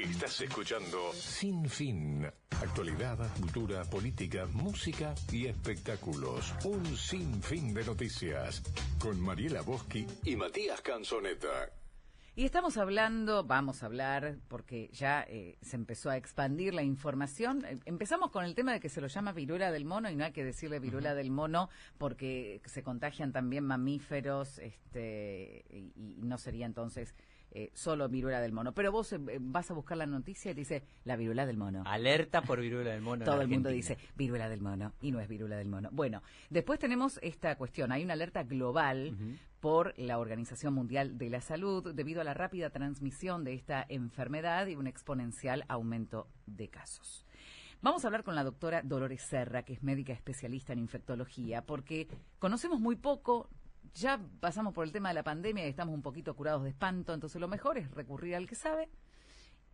Estás escuchando Sin Fin. Actualidad, cultura, política, música y espectáculos. Un sinfín de noticias. Con Mariela Boschi y Matías Canzoneta. Y vamos a hablar, porque ya se empezó a expandir la información. Empezamos con el tema de que se lo llama viruela del mono y no hay que decirle viruela del mono porque se contagian también mamíferos y no sería entonces solo viruela del mono. Pero vos vas a buscar la noticia y dice la viruela del mono. Alerta por viruela del mono. Todo el mundo dice viruela del mono y no es viruela del mono. Bueno, después tenemos esta cuestión. Hay una alerta global por la Organización Mundial de la Salud debido a la rápida transmisión de esta enfermedad y un exponencial aumento de casos. Vamos a hablar con la doctora Dolores Serra, que es médica especialista en infectología, porque conocemos muy poco. Ya pasamos por el tema de la pandemia y estamos un poquito curados de espanto, entonces lo mejor es recurrir al que sabe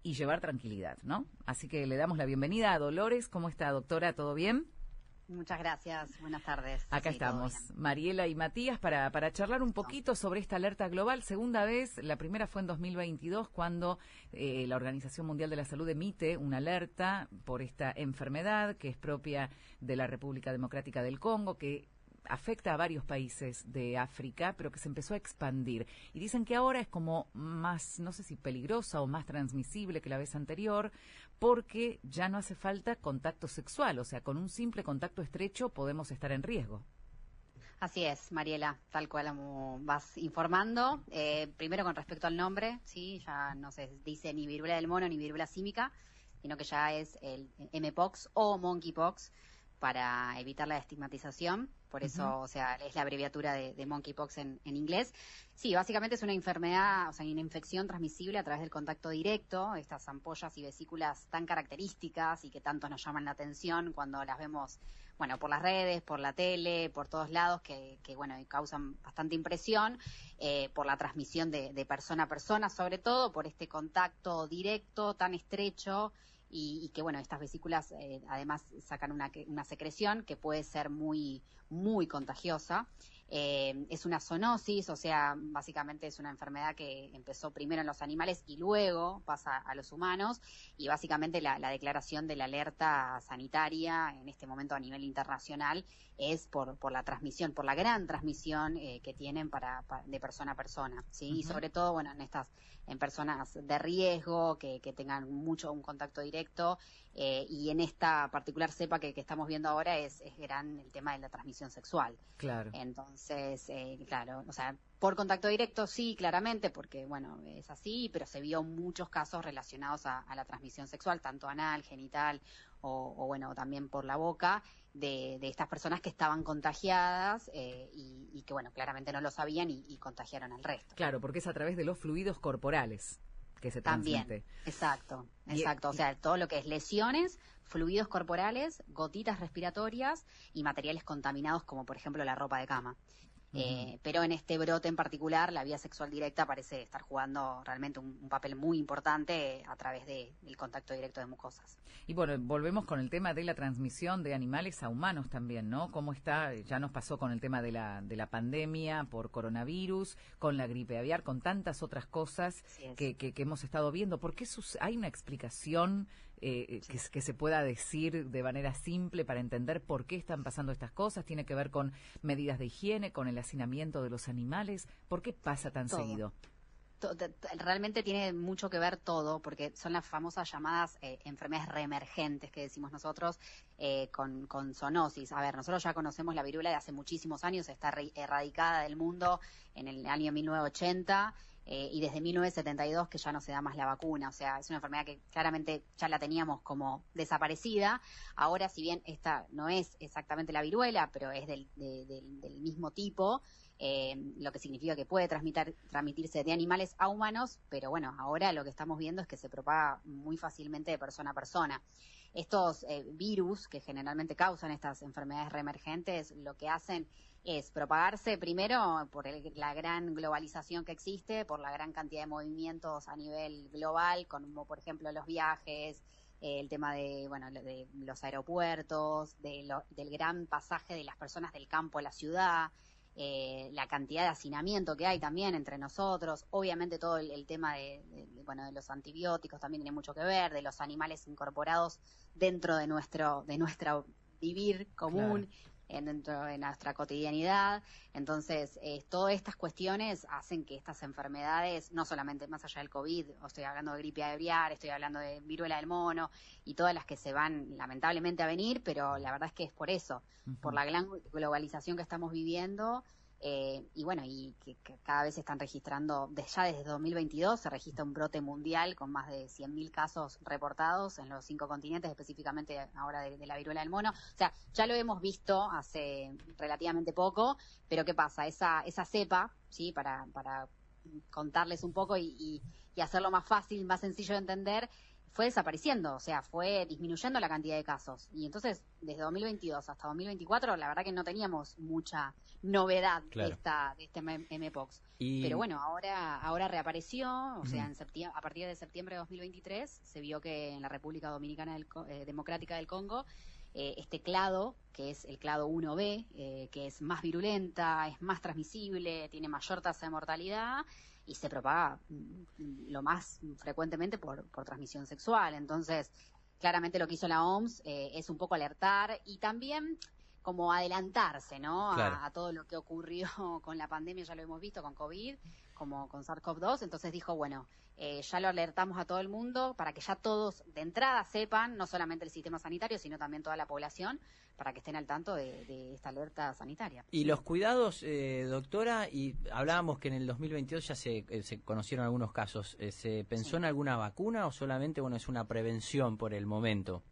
y llevar tranquilidad, ¿no? Así que le damos la bienvenida a Dolores. ¿Cómo está, doctora? ¿Todo bien? Muchas gracias, buenas tardes. Acá estamos, Mariela y Matías, para charlar un poquito sobre esta alerta global. Segunda vez, la primera fue en 2022, cuando la Organización Mundial de la Salud emite una alerta por esta enfermedad que es propia de la República Democrática del Congo, que afecta a varios países de África, pero que se empezó a expandir. Y dicen que ahora es como más, no sé si peligrosa o más transmisible que la vez anterior, porque ya no hace falta contacto sexual, o sea, con un simple contacto estrecho podemos estar en riesgo. Así es, Mariela, tal cual como vas informando. Primero con respecto al nombre, sí, ya no se dice ni viruela del mono ni viruela símica, sino que ya es el mpox o monkeypox, para evitar la estigmatización, por eso, o sea, es la abreviatura de monkeypox en inglés. Sí, básicamente es una enfermedad, o sea, una infección transmisible a través del contacto directo, estas ampollas y vesículas tan características y que tanto nos llaman la atención cuando las vemos, bueno, por las redes, por la tele, por todos lados, que bueno, y causan bastante impresión, por la transmisión de persona a persona, sobre todo por este contacto directo tan estrecho, y que bueno, estas vesículas además sacan una secreción que puede ser muy, muy contagiosa. Es una zoonosis, o sea, básicamente es una enfermedad que empezó primero en los animales y luego pasa a los humanos, y básicamente la declaración de la alerta sanitaria en este momento a nivel internacional es por la transmisión, por la gran transmisión que tienen de persona a persona, ¿sí? Y sobre todo, bueno, en personas de riesgo, que tengan un contacto directo, y en esta particular cepa que estamos viendo ahora es gran el tema de la transmisión sexual. Claro. Entonces, claro, o sea, por contacto directo sí, claramente, porque, bueno, es así, pero se vio muchos casos relacionados a la transmisión sexual, tanto anal, genital o bueno, también por la boca, de estas personas que estaban contagiadas y que, bueno, claramente no lo sabían y contagiaron al resto. Claro, porque es a través de los fluidos corporales que se transmite. También, exacto. O sea, todo lo que es lesiones, fluidos corporales, gotitas respiratorias y materiales contaminados como, por ejemplo, la ropa de cama. Pero en este brote en particular, la vía sexual directa parece estar jugando realmente un papel muy importante a través del contacto directo de mucosas. Y bueno, volvemos con el tema de la transmisión de animales a humanos también, ¿no? ¿Cómo está? Ya nos pasó con el tema de la pandemia por coronavirus, con la gripe aviar, con tantas otras cosas que hemos estado viendo. ¿Por qué hay una explicación que se pueda decir de manera simple para entender por qué están pasando estas cosas? ¿Tiene que ver con medidas de higiene, con el hacinamiento de los animales? ¿Por qué pasa tan seguido? Realmente tiene mucho que ver todo, porque son las famosas llamadas enfermedades reemergentes que decimos nosotros, con zoonosis. A ver, nosotros ya conocemos la viruela de hace muchísimos años, está erradicada del mundo en el año 1980, y desde 1972 que ya no se da más la vacuna. O sea, es una enfermedad que claramente ya la teníamos como desaparecida. Ahora, si bien esta no es exactamente la viruela, pero es del mismo tipo, lo que significa que puede transmitirse de animales a humanos, pero bueno, ahora lo que estamos viendo es que se propaga muy fácilmente de persona a persona. Estos virus que generalmente causan estas enfermedades reemergentes, lo que hacen es propagarse primero por la gran globalización que existe, por la gran cantidad de movimientos a nivel global, como por ejemplo los viajes, el tema de los aeropuertos, del gran pasaje de las personas del campo a la ciudad, la cantidad de hacinamiento que hay también entre nosotros, obviamente todo el tema de los antibióticos también tiene mucho que ver, de los animales incorporados dentro de nuestra vivir común. Claro. Dentro de nuestra cotidianidad. Entonces, todas estas cuestiones hacen que estas enfermedades, no solamente más allá del COVID, estoy hablando de gripe aviar, estoy hablando de viruela del mono y todas las que se van lamentablemente a venir, pero la verdad es que es por eso, por la gran globalización que estamos viviendo. Y que cada vez se están registrando, ya desde 2022 se registra un brote mundial con más de 100.000 casos reportados en los 5 continentes, específicamente ahora de la viruela del mono. O sea, ya lo hemos visto hace relativamente poco, pero ¿qué pasa? Esa cepa, ¿sí? Para contarles un poco y hacerlo más fácil, más sencillo de entender, fue desapareciendo, o sea, fue disminuyendo la cantidad de casos. Y entonces, desde 2022 hasta 2024, la verdad que no teníamos mucha novedad de este mpox. Pero bueno, ahora reapareció, o sea, a partir de septiembre de 2023, se vio que en la República Dominicana Democrática del Congo, este clado, que es el clado 1B, que es más virulenta, es más transmisible, tiene mayor tasa de mortalidad, y se propaga lo más frecuentemente por transmisión sexual. Entonces, claramente lo que hizo la OMS es un poco alertar y también como adelantarse, ¿no? Claro. A todo lo que ocurrió con la pandemia, ya lo hemos visto con COVID, como con SARS-CoV-2. Entonces dijo, bueno, ya lo alertamos a todo el mundo para que ya todos de entrada sepan, no solamente el sistema sanitario, sino también toda la población, para que estén al tanto de esta alerta sanitaria. Y los cuidados, doctora, y hablábamos que en el 2022 ya se conocieron algunos casos. ¿Se pensó en alguna vacuna o solamente, es una prevención por el momento?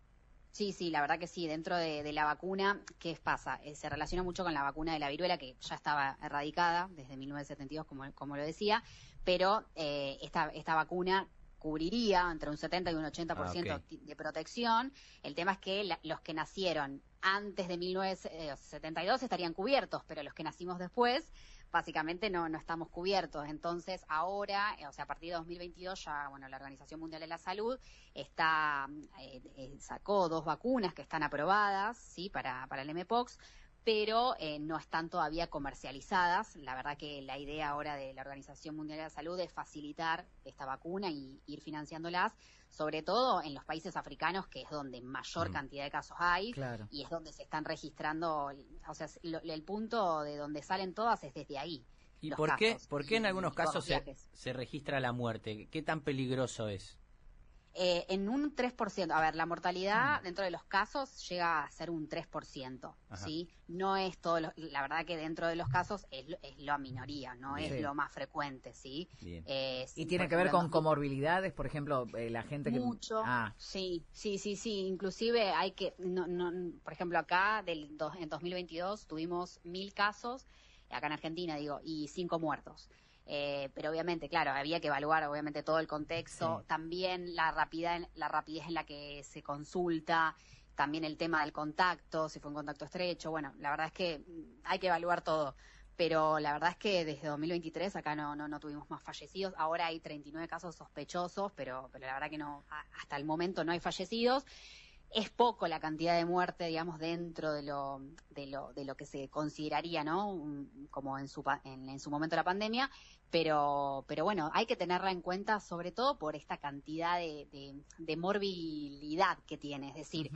Sí, la verdad que sí. Dentro de la vacuna, ¿qué pasa? Se relaciona mucho con la vacuna de la viruela, que ya estaba erradicada desde 1972, como lo decía, pero esta vacuna cubriría entre un 70 y un 80% de protección. El tema es que los que nacieron antes de 1972 estarían cubiertos, pero los que nacimos después, básicamente no estamos cubiertos. Entonces, ahora, a partir de 2022, ya, la Organización Mundial de la Salud sacó 2 vacunas que están aprobadas, ¿sí? para el mpox, pero no están todavía comercializadas. La verdad que la idea ahora de la Organización Mundial de la Salud es facilitar esta vacuna y ir financiándolas, sobre todo en los países africanos, que es donde mayor cantidad de casos hay, claro. Y es donde se están registrando, el punto de donde salen todas es desde ahí. ¿Y por qué en algunos casos se registra la muerte? ¿Qué tan peligroso es? En un 3%. A ver, la mortalidad dentro de los casos llega a ser un 3%, ¿sí? No es todo, la verdad que dentro de los casos es la minoría, no es lo más frecuente, ¿sí? ¿Y tiene que ver con comorbilidades, por ejemplo, la gente que... Mucho, sí. Inclusive hay que, por ejemplo, acá en 2022 tuvimos 1.000 casos, acá en Argentina, y 5 muertos. Pero obviamente, claro, había que evaluar obviamente todo el contexto, también la rapidez en la que se consulta, también el tema del contacto, si fue un contacto estrecho. La verdad es que hay que evaluar todo, pero la verdad es que desde 2023 acá no tuvimos más fallecidos. Ahora hay 39 casos sospechosos, pero la verdad que hasta el momento no hay fallecidos. Es poco la cantidad de muerte, digamos, dentro de lo que se consideraría, ¿no? Como en su momento la pandemia, pero bueno, hay que tenerla en cuenta, sobre todo por esta cantidad de morbilidad que tiene, es decir,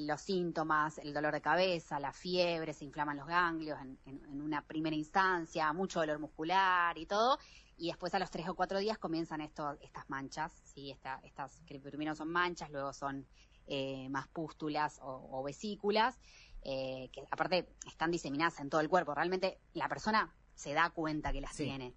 los síntomas, el dolor de cabeza, la fiebre, se inflaman los ganglios en una primera instancia, mucho dolor muscular y todo. Y después a los 3 o 4 días comienzan estas manchas, ¿sí? Estas que primero son manchas, luego son más pústulas o vesículas, que aparte están diseminadas en todo el cuerpo. Realmente la persona se da cuenta que las tiene.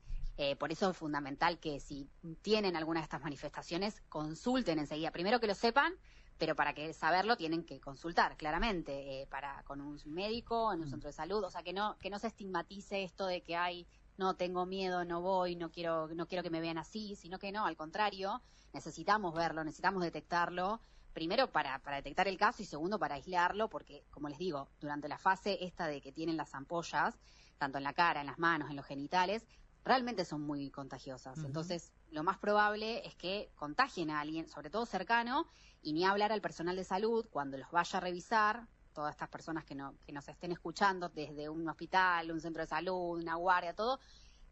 Por eso es fundamental que si tienen alguna de estas manifestaciones, consulten enseguida. Primero que lo sepan, pero para que saberlo tienen que consultar, claramente, con un médico, en un centro de salud. O sea, que no se estigmatice esto de que no tengo miedo, no voy, no quiero que me vean así, sino que no, al contrario, necesitamos verlo, necesitamos detectarlo. Primero para detectar el caso y segundo para aislarlo, porque, como les digo, durante la fase esta de que tienen las ampollas, tanto en la cara, en las manos, en los genitales, realmente son muy contagiosas. Entonces, lo más probable es que contagien a alguien, sobre todo cercano, y ni hablar al personal de salud cuando los vaya a revisar, todas estas personas que nos estén escuchando desde un hospital, un centro de salud, una guardia, todo,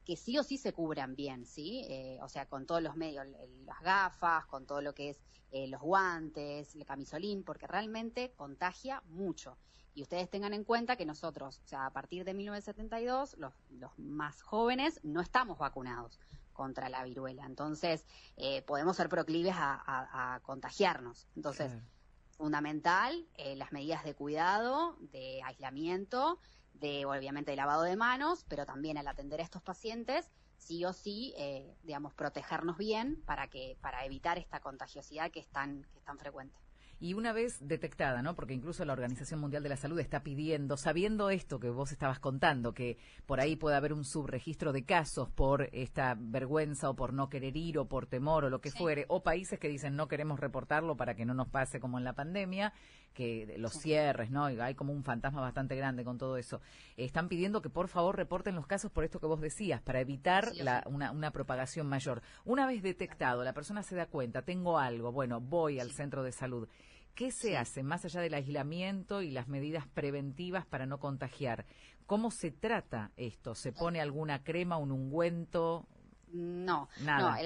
que sí o sí se cubran bien, ¿sí? O sea, con todos los medios, las gafas, con todo lo que es los guantes, el camisolín, porque realmente contagia mucho. Y ustedes tengan en cuenta que nosotros, o sea, a partir de 1972, los más jóvenes no estamos vacunados contra la viruela. Entonces, podemos ser proclives a contagiarnos. Entonces, claro, fundamental, las medidas de cuidado, de aislamiento, obviamente de lavado de manos, pero también al atender a estos pacientes, sí o sí, digamos, protegernos bien para evitar esta contagiosidad que es tan frecuente. Y una vez detectada, ¿no? Porque incluso la Organización Mundial de la Salud está pidiendo, sabiendo esto que vos estabas contando, que por ahí puede haber un subregistro de casos por esta vergüenza o por no querer ir o por temor o lo que fuere, o países que dicen no queremos reportarlo para que no nos pase como en la pandemia, que los cierres, ¿no? Y hay como un fantasma bastante grande con todo eso. Están pidiendo que por favor reporten los casos por esto que vos decías, para evitar una propagación mayor. Una vez detectado, la persona se da cuenta, tengo algo, bueno, voy al centro de salud. ¿Qué se hace más allá del aislamiento y las medidas preventivas para no contagiar? ¿Cómo se trata esto? ¿Se pone alguna crema, un ungüento? No,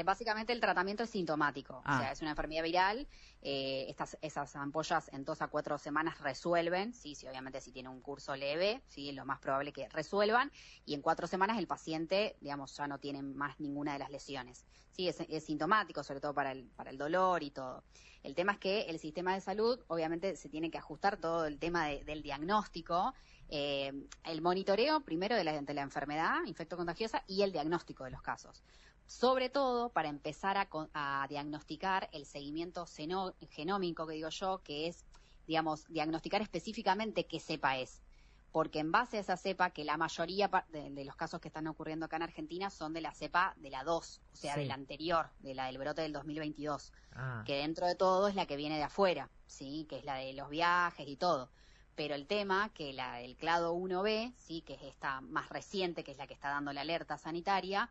básicamente el tratamiento es sintomático, o sea, es una enfermedad viral, esas ampollas en 2 a 4 semanas resuelven, sí, obviamente si tiene un curso leve, sí, lo más probable que resuelvan, y en 4 semanas el paciente, digamos, ya no tiene más ninguna de las lesiones, sí, es sintomático, sobre todo para el dolor y todo. El tema es que el sistema de salud, obviamente, se tiene que ajustar todo el tema del diagnóstico, el monitoreo primero de la enfermedad infectocontagiosa y el diagnóstico de los casos. Sobre todo para empezar a diagnosticar el seguimiento genómico, que digo yo, que es, digamos, diagnosticar específicamente qué cepa es. Porque en base a esa cepa, que la mayoría de los casos que están ocurriendo acá en Argentina son de la cepa de la 2, o sea, de la anterior, de la del brote del 2022, que dentro de todo es la que viene de afuera, ¿sí? Que es la de los viajes y todo. Pero el tema, que el clado 1B, ¿sí? Que es esta más reciente, que es la que está dando la alerta sanitaria,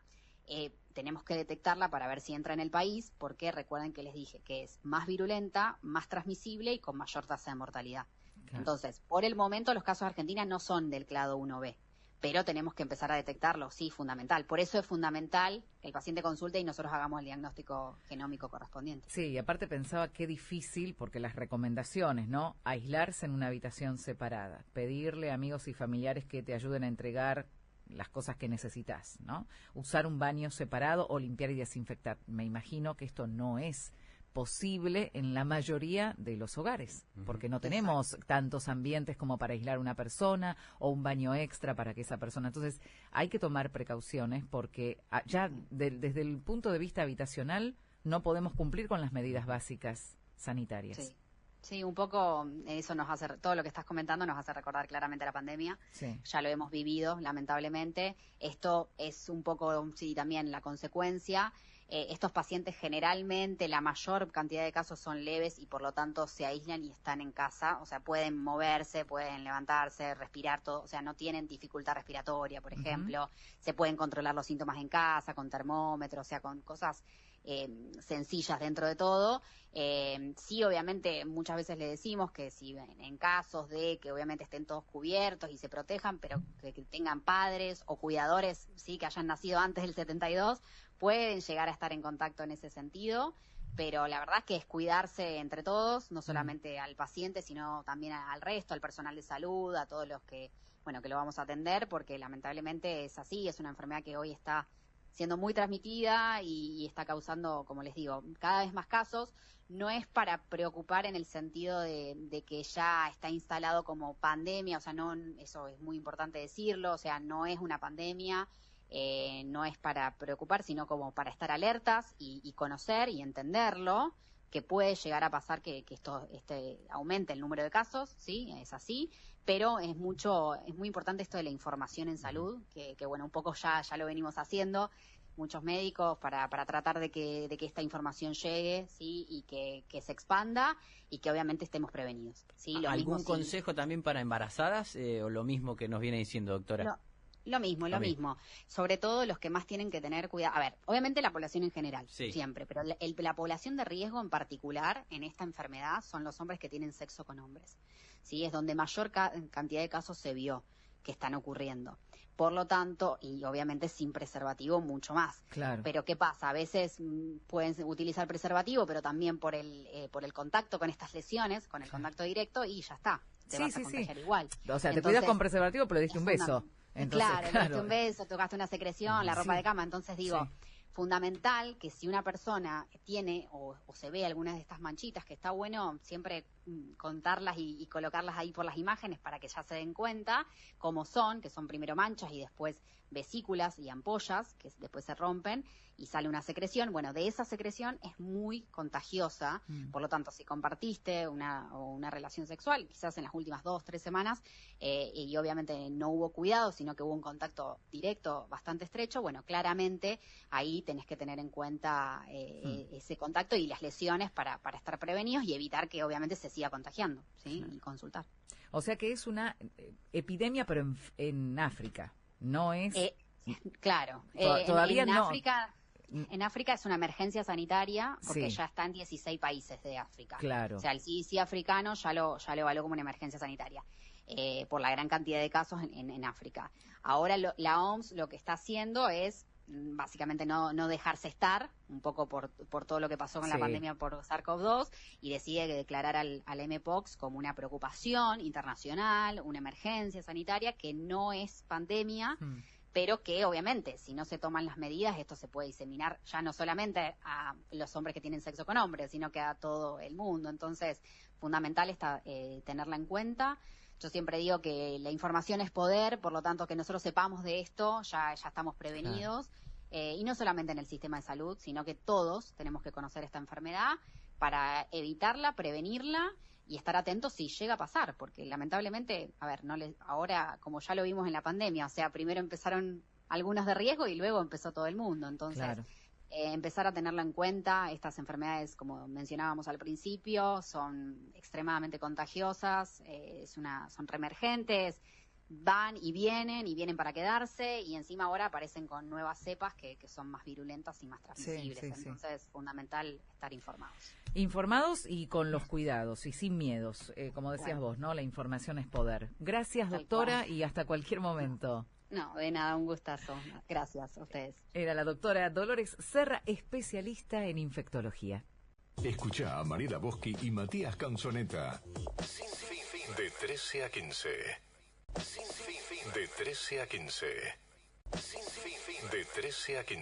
tenemos que detectarla para ver si entra en el país, porque recuerden que les dije que es más virulenta, más transmisible y con mayor tasa de mortalidad. Claro. Entonces, por el momento los casos de Argentina no son del clado 1B, pero tenemos que empezar a detectarlo, sí, fundamental. Por eso es fundamental que el paciente consulte y nosotros hagamos el diagnóstico genómico correspondiente. Sí, y aparte pensaba qué difícil, porque las recomendaciones, ¿no? Aislarse en una habitación separada, pedirle a amigos y familiares que te ayuden a entregar las cosas que necesitas, ¿no? Usar un baño separado o limpiar y desinfectar. Me imagino que esto no es posible en la mayoría de los hogares, porque no tenemos tantos ambientes como para aislar una persona o un baño extra para que esa persona. Entonces, hay que tomar precauciones porque ya desde el punto de vista habitacional no podemos cumplir con las medidas básicas sanitarias. Sí, un poco eso nos hace, todo lo que estás comentando nos hace recordar claramente la pandemia. Sí. Ya lo hemos vivido, lamentablemente. Esto es un poco, sí, también la consecuencia. Estos pacientes generalmente, la mayor cantidad de casos son leves y por lo tanto se aíslan y están en casa, o sea, pueden moverse, pueden levantarse, respirar, todo, o sea, no tienen dificultad respiratoria, por ejemplo, se pueden controlar los síntomas en casa, con termómetro, o sea, con cosas sencillas dentro de todo. Sí, obviamente, muchas veces le decimos que si en casos de que obviamente estén todos cubiertos y se protejan, pero que tengan padres o cuidadores, sí, que hayan nacido antes del 72, pueden llegar a estar en contacto en ese sentido, pero la verdad es que es cuidarse entre todos, no solamente al paciente, sino también al resto, al personal de salud, a todos los que lo vamos a atender, porque lamentablemente es así, es una enfermedad que hoy está siendo muy transmitida y está causando, como les digo, cada vez más casos. No es para preocupar en el sentido de que ya está instalado como pandemia, o sea, no, eso es muy importante decirlo, o sea, no es una pandemia. No es para preocupar, sino como para estar alertas y conocer y entenderlo, que puede llegar a pasar que esto aumente el número de casos, sí, es así, pero es muy importante esto de la información en salud, que bueno, un poco ya lo venimos haciendo, muchos médicos para tratar de que esta información llegue, sí, y que se expanda y que obviamente estemos prevenidos, sí. ¿Algún consejo también para embarazadas o lo mismo que nos viene diciendo, doctora? No. Lo mismo. Sobre todo los que más tienen que tener cuidado. A ver, obviamente la población en general, siempre, pero la población de riesgo en particular en esta enfermedad son los hombres que tienen sexo con hombres. ¿Sí? Es donde mayor cantidad de casos se vio que están ocurriendo. Por lo tanto, y obviamente sin preservativo mucho más. Claro. Pero ¿qué pasa? A veces pueden utilizar preservativo, pero también por el contacto con estas lesiones, con el contacto directo, y ya está. Te vas a contagiar igual. O sea, te cuidas con preservativo, pero diste un beso. Entonces, claro, diste un beso, tocaste una secreción, la ropa de cama. Entonces digo, fundamental que si una persona tiene o se ve algunas de estas manchitas, que está bueno siempre contarlas y colocarlas ahí por las imágenes para que ya se den cuenta cómo son, que son primero manchas y después vesículas y ampollas que después se rompen y sale una secreción. Bueno, de esa secreción es muy contagiosa, por lo tanto, si compartiste una relación sexual, quizás en las últimas 2-3 semanas, y obviamente no hubo cuidado, sino que hubo un contacto directo bastante estrecho, bueno, claramente ahí tenés que tener en cuenta ese contacto y las lesiones para estar prevenidos y evitar que obviamente se siga contagiando, ¿sí? Y consultar. O sea que es una epidemia, pero en África, no es... Claro. Todavía en no. África, en África es una emergencia sanitaria porque ya está en 16 países de África. Claro. O sea, el CDC africano ya lo evaluó como una emergencia sanitaria por la gran cantidad de casos en África. Ahora la OMS lo que está haciendo es básicamente no dejarse estar, un poco por todo lo que pasó con la pandemia por SARS-CoV-2, y decide declarar al mpox como una preocupación internacional, una emergencia sanitaria que no es pandemia, pero que obviamente si no se toman las medidas esto se puede diseminar ya no solamente a los hombres que tienen sexo con hombres, sino que a todo el mundo. Entonces, fundamental está tenerla en cuenta. Yo siempre digo que la información es poder, por lo tanto que nosotros sepamos de esto, ya estamos prevenidos. Claro. Y no solamente en el sistema de salud, sino que todos tenemos que conocer esta enfermedad para evitarla, prevenirla y estar atentos si llega a pasar, porque lamentablemente, a ver, ahora como ya lo vimos en la pandemia, o sea, primero empezaron algunos de riesgo y luego empezó todo el mundo. Entonces, claro. Empezar a tenerlo en cuenta. Estas enfermedades, como mencionábamos al principio, son extremadamente contagiosas, son reemergentes, van y vienen para quedarse, y encima ahora aparecen con nuevas cepas que son más virulentas y más transmisibles. Entonces, fundamental estar informados. Informados y con los cuidados y sin miedos, como decías vos, ¿no? La información es poder. Gracias, doctora, y hasta cualquier momento. No, de nada, un gustazo. Gracias a ustedes. Era la doctora Dolores Serra, especialista en infectología. Escucha a Mariela Boschi y Matías Canzoneta. Sin fin, de 13 a 15. Sin fin, de 13 a 15. Sin fin, de 13 a 15.